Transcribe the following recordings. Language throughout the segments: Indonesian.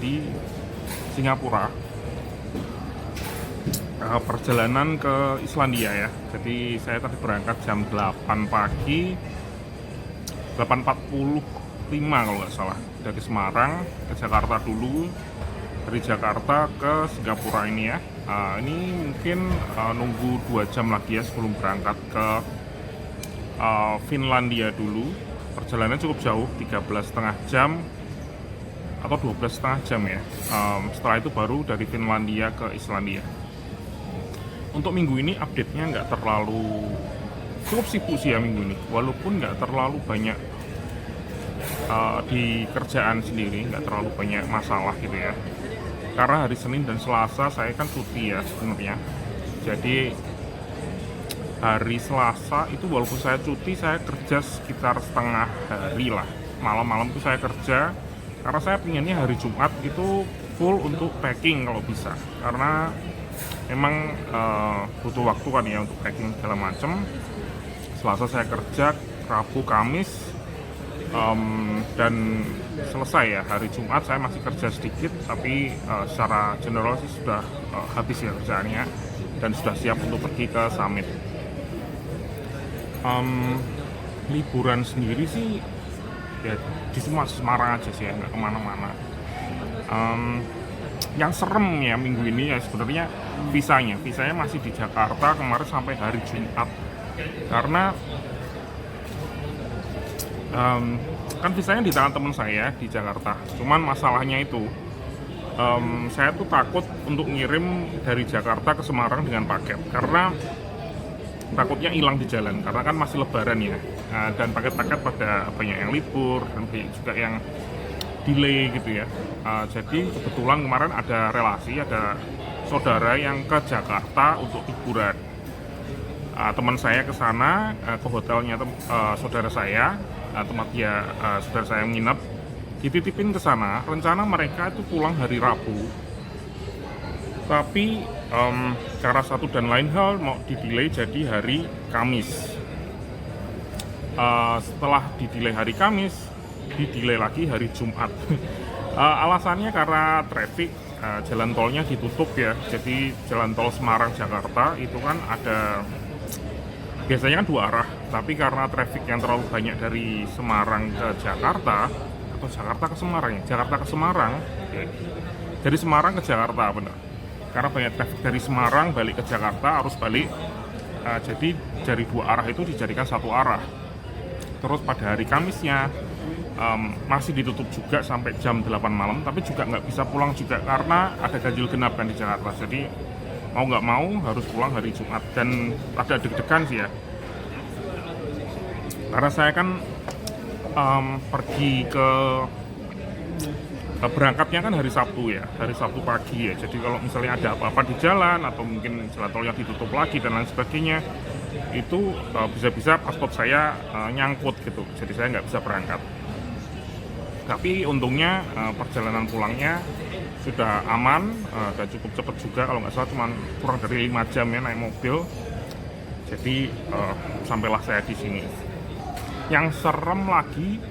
di Singapura. Perjalanan ke Islandia ya. Jadi saya tadi berangkat jam 8 pagi, 8.45 kalau nggak salah, dari Semarang ke Jakarta dulu, dari Jakarta ke Singapura ini ya. Ini mungkin nunggu 2 jam lagi ya sebelum berangkat ke Finlandia dulu. Perjalanannya cukup jauh, 13,5 jam atau 12,5 jam ya. Setelah itu baru dari Finlandia ke Islandia. Untuk minggu ini update-nya nggak terlalu, cukup sibuk sih ya minggu ini, walaupun nggak terlalu banyak di kerjaan sendiri, nggak terlalu banyak masalah gitu ya, karena hari Senin dan Selasa saya kan cuti ya sebenarnya. Jadi hari Selasa itu walaupun saya cuti, saya kerja sekitar setengah hari lah, malam-malam itu saya kerja, karena saya pinginnya hari Jumat itu full untuk packing kalau bisa, karena emang butuh waktu kan ya untuk packing segala macem. Selasa saya kerja, Rabu, Kamis, dan selesai ya. Hari Jumat saya masih kerja sedikit, tapi secara general sih sudah habis ya kerjaannya dan sudah siap untuk pergi ke summit. Liburan sendiri sih ya di Semarang aja sih ya, nggak kemana-mana. Yang serem ya minggu ini ya sebenarnya visanya masih di Jakarta kemarin sampai hari Jumat, karena kan visanya di tangan teman saya di Jakarta. Cuman masalahnya itu saya tuh takut untuk ngirim dari Jakarta ke Semarang dengan paket, karena takutnya hilang di jalan, karena kan masih lebaran ya. Dan paket-paket pada banyak yang libur dan banyak juga yang delay gitu ya. Jadi kebetulan kemarin ada relasi, ada saudara yang ke Jakarta untuk liburan. Teman saya ke sana, ke hotelnya saudara saya, tempat dia saudara saya menginap, dititipin ke sana. Rencana mereka itu pulang hari Rabu, tapi karena satu dan lain hal mau di-delay jadi hari Kamis. Setelah di-delay hari Kamis, di-delay lagi hari Jumat. Alasannya karena traffic, jalan tolnya ditutup ya. Jadi jalan tol Semarang-Jakarta itu kan ada, biasanya kan 2 arah, tapi karena traffic yang terlalu banyak dari Semarang ke Jakarta, atau Jakarta ke Semarang ya, Jakarta ke Semarang ya. Dari Semarang ke Jakarta benar, karena banyak traffic dari Semarang balik ke Jakarta, harus balik. Jadi dari 2 arah itu dijadikan 1 arah. Terus pada hari Kamisnya masih ditutup juga sampai jam 8 malam, tapi juga nggak bisa pulang juga karena ada ganjil genap kan di Jakarta. Jadi mau nggak mau harus pulang hari Jumat, dan ada deg-degan sih ya, karena saya kan pergi ke berangkatnya kan hari Sabtu ya, hari Sabtu pagi ya. Jadi kalau misalnya ada apa-apa di jalan atau mungkin jalan tol yang ditutup lagi dan lain sebagainya, itu bisa-bisa paspor saya nyangkut gitu, jadi saya nggak bisa berangkat. Tapi untungnya perjalanan pulangnya sudah aman dan cukup cepat juga, kalau nggak salah cuma kurang dari 5 jam ya naik mobil. Jadi sampailah saya di sini. Yang serem lagi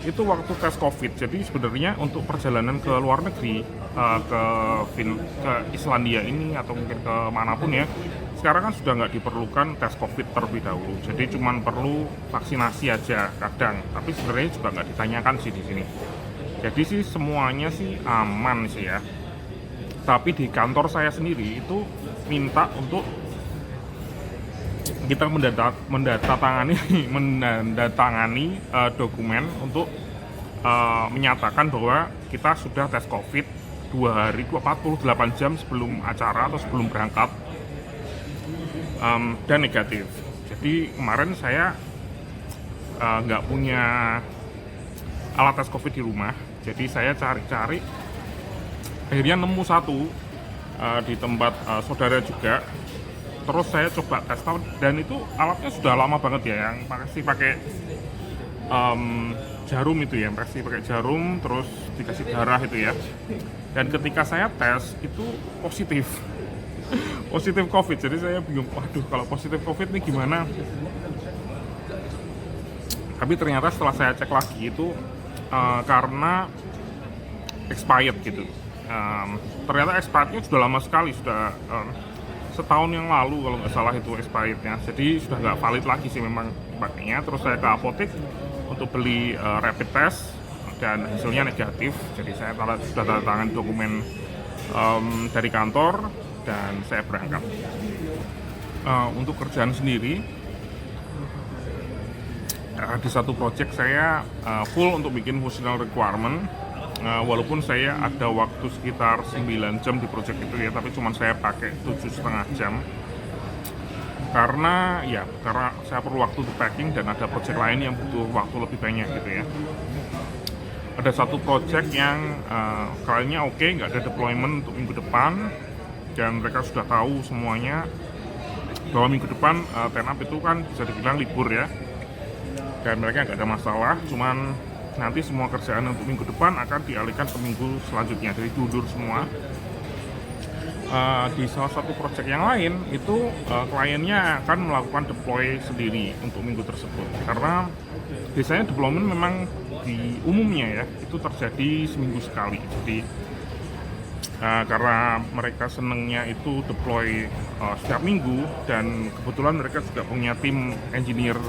itu waktu tes COVID. Jadi sebenarnya untuk perjalanan ke luar negeri, ke Islandia ini atau mungkin ke manapun ya, sekarang kan sudah nggak diperlukan tes COVID terlebih dahulu. Jadi cuma perlu vaksinasi aja kadang, tapi sebenarnya juga nggak ditanyakan sih di sini. Jadi sih semuanya sih aman sih ya. Tapi di kantor saya sendiri itu minta untuk kita menandatangani dokumen untuk menyatakan bahwa kita sudah tes COVID 2 hari 48 jam sebelum acara atau sebelum berangkat, dan negatif. Jadi kemarin saya nggak punya alat tes COVID di rumah, jadi saya cari-cari, akhirnya nemu satu di tempat saudara juga. Terus saya coba tes, dan itu alatnya sudah lama banget ya, yang pasti pakai jarum itu ya, pasti pakai jarum, terus dikasih darah itu ya. Dan ketika saya tes itu positif positif COVID. Jadi saya bingung, waduh kalau positif COVID ini gimana. Tapi ternyata setelah saya cek lagi itu karena expired gitu. ternyata expirednya sudah lama sekali, sudah setahun yang lalu kalau nggak salah itu expirednya, jadi sudah nggak valid lagi sih memang pakainya. Terus saya ke apotek untuk beli rapid test dan hasilnya negatif, jadi saya sudah tanda tangan dokumen dari kantor dan saya berangkat. Untuk kerjaan sendiri, di satu project saya full untuk bikin functional requirement, walaupun saya ada waktu sekitar 9 jam di project itu ya, tapi cuma saya pakai 7,5 jam karena saya perlu waktu untuk packing dan ada project lain yang butuh waktu lebih banyak gitu ya. Ada satu project yang kliennya oke, nggak ada deployment untuk minggu depan dan mereka sudah tahu semuanya bahwa minggu depan Tenap itu kan bisa dibilang libur ya, dan mereka nggak ada masalah, cuman nanti semua kerjaan untuk minggu depan akan dialihkan ke minggu selanjutnya, jadi diundur semua. Di salah satu project yang lain itu kliennya akan melakukan deploy sendiri untuk minggu tersebut, karena biasanya deployment memang di umumnya ya itu terjadi seminggu sekali. Jadi karena mereka senengnya itu deploy setiap minggu, dan kebetulan mereka juga punya tim engineer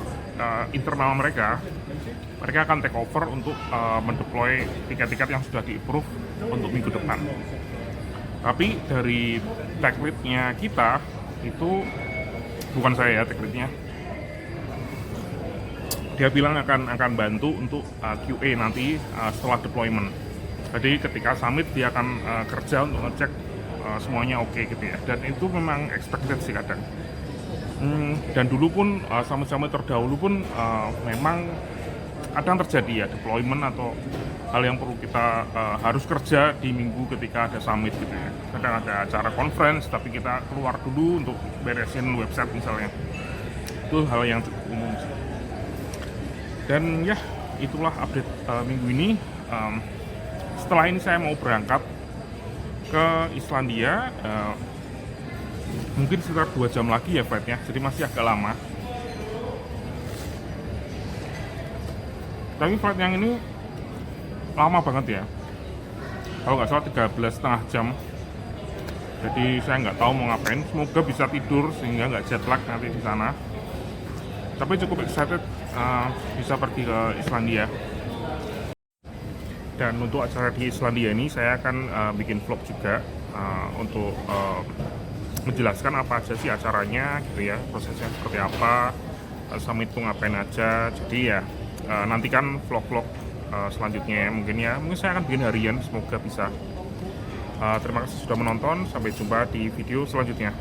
internal mereka akan take over untuk mendeploy tiket-tiket yang sudah di-approve untuk minggu depan. Tapi dari tech lead-nya kita itu, bukan saya ya tech lead-nya, dia bilang akan bantu untuk QA nanti setelah deployment. Jadi ketika summit dia akan kerja untuk ngecek semuanya oke gitu ya, dan itu memang expected sih kadang. Dan dulu pun summit terdahulu pun memang kadang terjadi ya deployment atau hal yang perlu kita harus kerja di minggu ketika ada summit gitu ya. Kadang ada acara conference tapi kita keluar dulu untuk beresin website misalnya. Itu hal yang cukup umum sih. Dan ya itulah update minggu ini. Setelah ini saya mau berangkat ke Islandia, mungkin sekitar 2 jam lagi ya flightnya, jadi masih agak lama. Tapi flight yang ini lama banget ya, kalau nggak salah 13,5 jam. Jadi saya nggak tahu mau ngapain, semoga bisa tidur sehingga nggak jet lag nanti di sana. Tapi cukup excited bisa pergi ke Islandia. Dan untuk acara di Islandia ini saya akan bikin vlog juga untuk menjelaskan apa aja sih acaranya gitu ya, prosesnya seperti apa, summit itu ngapain aja. Jadi ya nantikan vlog-vlog selanjutnya ya. Mungkin saya akan bikin harian, semoga bisa. Terima kasih sudah menonton, sampai jumpa di video selanjutnya.